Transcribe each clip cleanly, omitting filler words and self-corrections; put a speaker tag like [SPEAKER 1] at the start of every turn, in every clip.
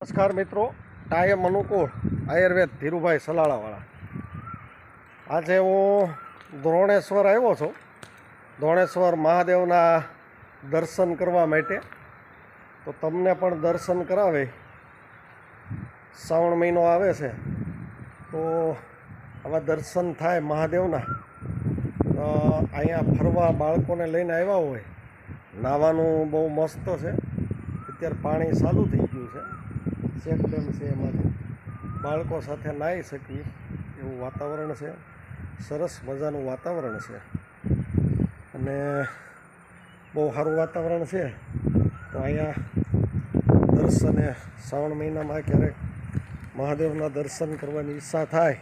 [SPEAKER 1] નમસ્કાર મિત્રો, ટાયમ અનુકૂળ આયુર્વેદ ધીરુભાઈ સલાળાવાળા. આજે હું દ્રોણેશ્વર આવ્યો છું. દ્રોણેશ્વર મહાદેવના દર્શન કરવા માટે. તો તમને પણ દર્શન કરાવે. શ્રાવણ મહિનો આવે છે તો આવા દર્શન થાય મહાદેવના. અહીંયા ફરવા બાળકોને લઈને આવ્યા હોય, નાહવાનું બહુ મસ્ત છે. અત્યારે પાણી ચાલુ થઈ ગયું છે, ચેક ડેમ છે, એમાંથી બાળકો સાથે નાહી શકીએ એવું વાતાવરણ છે. સરસ મજાનું વાતાવરણ છે અને બહુ સારું વાતાવરણ છે. તો અહીંયા દર્શને શ્રાવણ મહિનામાં ક્યારેક મહાદેવના દર્શન કરવાની ઈચ્છા થાય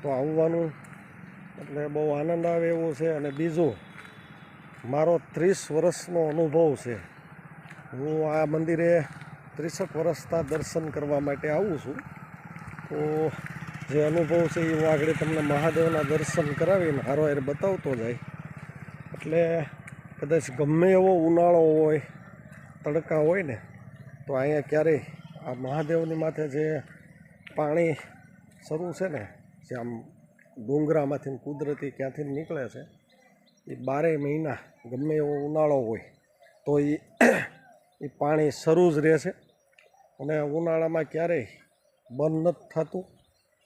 [SPEAKER 1] તો આવવાનું, એટલે બહુ આનંદ આવે એવું છે. અને બીજું, મારો 30 વર્ષનો અનુભવ છે. હું આ મંદિરે 63 વર્ષના દર્શન કરવા માટે આવું છું. તો જે અનુભવ છે એ હું આગળ તમને મહાદેવના દર્શન કરાવીને હારોહાર બતાવતો જાય. એટલે કદાચ ગમે એવો ઉનાળો હોય, તડકા હોય ને, તો અહીંયા ક્યારેય આ મહાદેવની માથે જે પાણી શરૂ છે ને, જે આમ ડુંગરામાંથી કુદરતી ક્યાંથી નીકળે છે, એ 12 મહિના ગમે એવો ઉનાળો હોય તો એ પાણી શરૂ જ રહે છે. અને ઉનાળામાં ક્યારેય બંધ નથી થતું.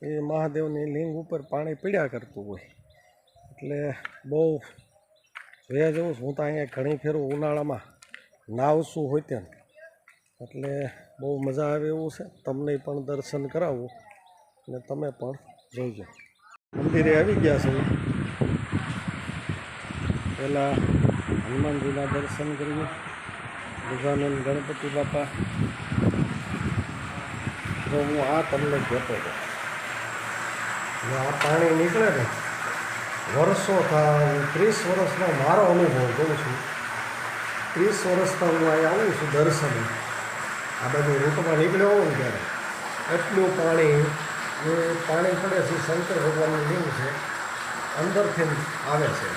[SPEAKER 1] એ મહાદેવની લિંગ ઉપર પાણી પીડ્યા કરતું હોય. એટલે બહુ જોયા જેવું. હું તો અહીંયા ઘણી ફેરું ઉનાળામાં નાવશું હોય ત્યાં, એટલે બહુ મજા આવે એવું છે. તમને પણ દર્શન કરાવું અને તમે પણ જોજો. મંદિરે આવી ગયા છે. પહેલાં હનુમાનજીના દર્શન કરીએ, ગજાનંદ ગણપતિ બાપા. તો હું આ તમને કહેતો હતો, આ પાણી નીકળે ને વર્ષો થાય. 30 વર્ષનો મારો અનુભવ કહું છું. 30 વર્ષથી હું અહીં આવું છું દર્શને. આ બધું રૂટમાં નીકળ્યો હોઉં ને ત્યારે એટલું પાણી પડે છે. શંકર ભગવાનની લિંગ છે, અંદરથી આવે છે.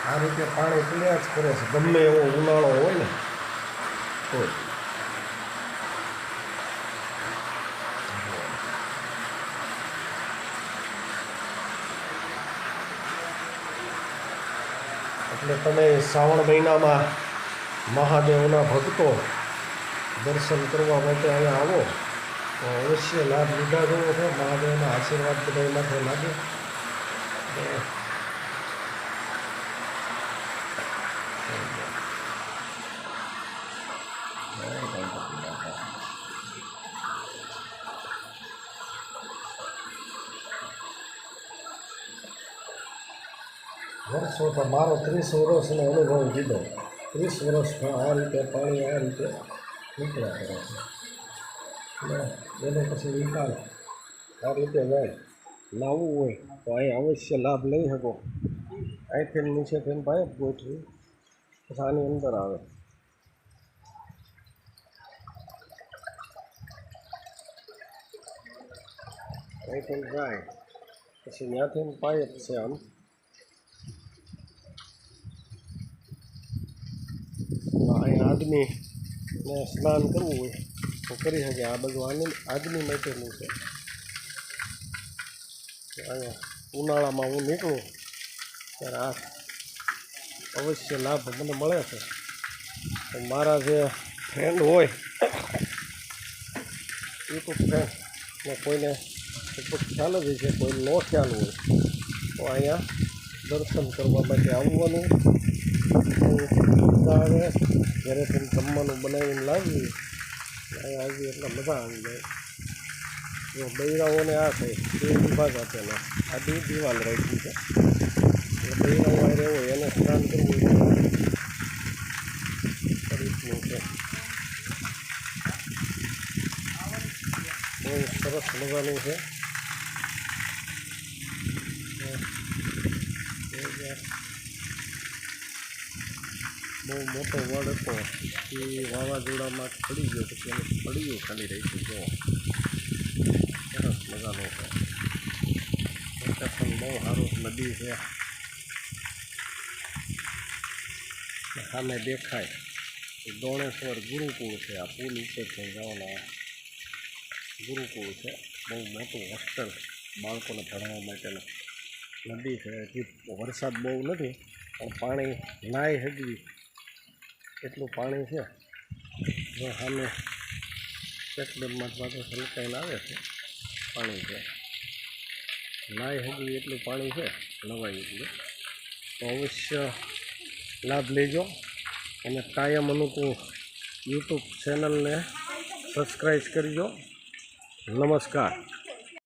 [SPEAKER 1] આ રીતે પાણી પીડ્યા જ કરે છે ગમે એવો ઉનાળો હોય ને તો. એટલે તમે શ્રાવણ મહિનામાં મહાદેવના ભક્તો દર્શન કરવા માટે અહીંયા આવો તો અવશ્ય લાભ લીધા જેવો છે. મહાદેવના આશીર્વાદ બધા માથે લાગે. વર્ષો તો મારો 30 વર્ષનો અનુભવ કીધો. 30 વર્ષમાં આ રીતે પાણી આ રીતે નીકળ્યા કરે છે. એટલે એને પછી નિકાલ આ રીતે જાય. લાવવું હોય તો અહીં અવશ્ય લાભ લઈ શકો. અહીંથી નીચેથી પાઇપ ગોઠવી પછી આની અંદર આવે. અહીંથી જાય પછી ત્યાંથી પાઇપ છે. આમ અહીંયા આદમીને સ્નાન કરવું હોય તો કરી શકે. આ બધું આદમી માટેનું છે. અહીંયા ઉનાળામાં હું નીકળું ત્યારે આ અવશ્ય લાભ મને મળે છે. તો મારા જે ફ્રેન્ડ હોય, યુટ્યુબ ફ્રેન્ડ ને કોઈને લગભગ ખ્યાલ જ છે, કોઈ ન ખ્યાલ હોય તો અહીંયા દર્શન કરવા માટે આવવાનું. મજા આવે. ઘરેથી જમવાનું બનાવીને લાવીએ અહીંયા આવી એટલે મજા આવી જાય. જો બૈરાઓને આ થાય એ વિભાગ આપેલો, આ દિવાલ રાખી છે. એટલે બૈરાઓ હારે હોય એને સ્નાન કરવું રીતનું છે. બહુ સરસ મજાનું છે. બહુ મોટો વડ હતો એ વાવાઝોડામાં પડી ગયો, પછી એને પડ્યું ખાલી રહી છે. જો સરસ મજાનો છે. લોકેશન બહુ સારું. નદી છે સામે દેખાય. દોણેશ્વર ગુરુકુળ છે. આ પુલ ઉપરથી જવાના ગુરુકુળ છે. બહુ મોટું હોસ્ટેલ બાળકોને ભણાવવા માટેનું. નદી છે. હજી વરસાદ બહુ નથી પણ પાણી નાય હગવી એટલું પાણી છે. જો સામે ચેકડેમમાં પાછું છલકાઈને આવે છે પાણી છે. નાય હગવી એટલું પાણી છે, નવાય એટલું. તો અવશ્ય લાભ લેજો અને કાયમ અનુકૂળ યુટ્યુબ ચેનલને સબસ્ક્રાઈબ કરજો. નમસ્કાર.